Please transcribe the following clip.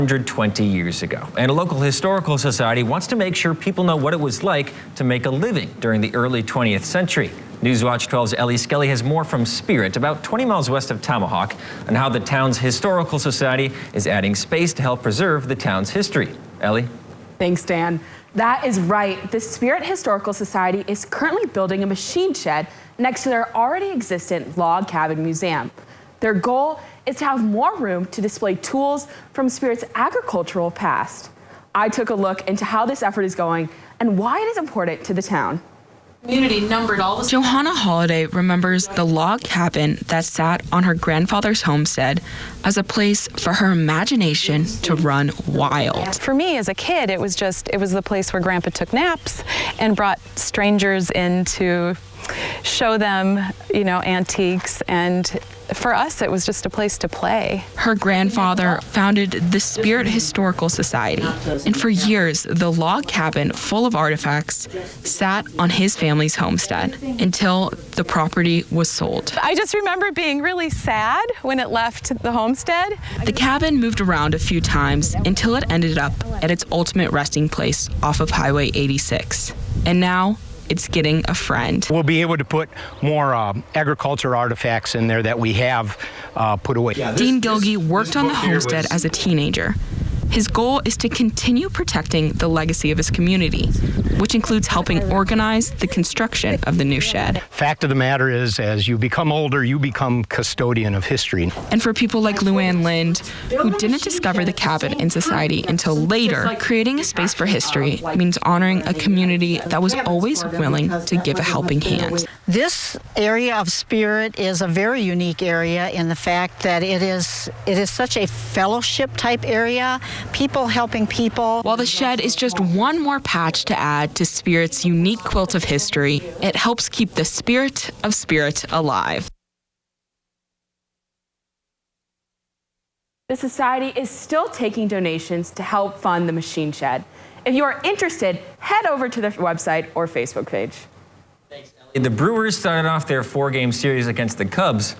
120 years ago. And a local historical society wants to make sure people know what it was like to make a living during the early 20th century. Newswatch 12's Ellie Skelly has more from Spirit, about 20 miles west of Tomahawk, on how the town's historical society is adding space to help preserve the town's history. Ellie? Thanks, Dan. That is right. The Spirit Historical Society is currently building a machine shed next to their already existent log cabin museum. Their goal is to have more room to display tools from Spirit's agricultural past. I took a look into how this effort is going and why it is important to the town. Johanna Holiday remembers the log cabin that sat on her grandfather's homestead as a place for her imagination to run wild. For me as a kid, it was the place where Grandpa took naps and brought strangers in to show them, antiques, and for us, it was just a place to play. Her grandfather founded the Spirit Historical Society, and for years, the log cabin full of artifacts sat on his family's homestead until the property was sold. I just remember being really sad when it left the homestead. The cabin moved around a few times until it ended up at its ultimate resting place off of Highway 86. And now, it's getting a friend. We'll be able to put more agriculture artifacts in there that we have put away. Dean Gilgy worked on the homestead as a teenager. His goal is to continue protecting the legacy of his community, which includes helping organize the construction of the new shed. Fact of the matter is, as you become older, you become custodian of history. And for people like Luann Lind, who didn't discover the cabin in society until later, creating a space for history means honoring a community that was always willing to give a helping hand. This area of Spirit is a very unique area in the fact that it is such a fellowship type area. People helping people. While the shed is just one more patch to add to Spirit's unique quilt of history, it helps keep the spirit of Spirit alive. The Society is still taking donations to help fund the machine shed. If you are interested, head over to their website or Facebook page. The Brewers started off their 4-game series against the Cubs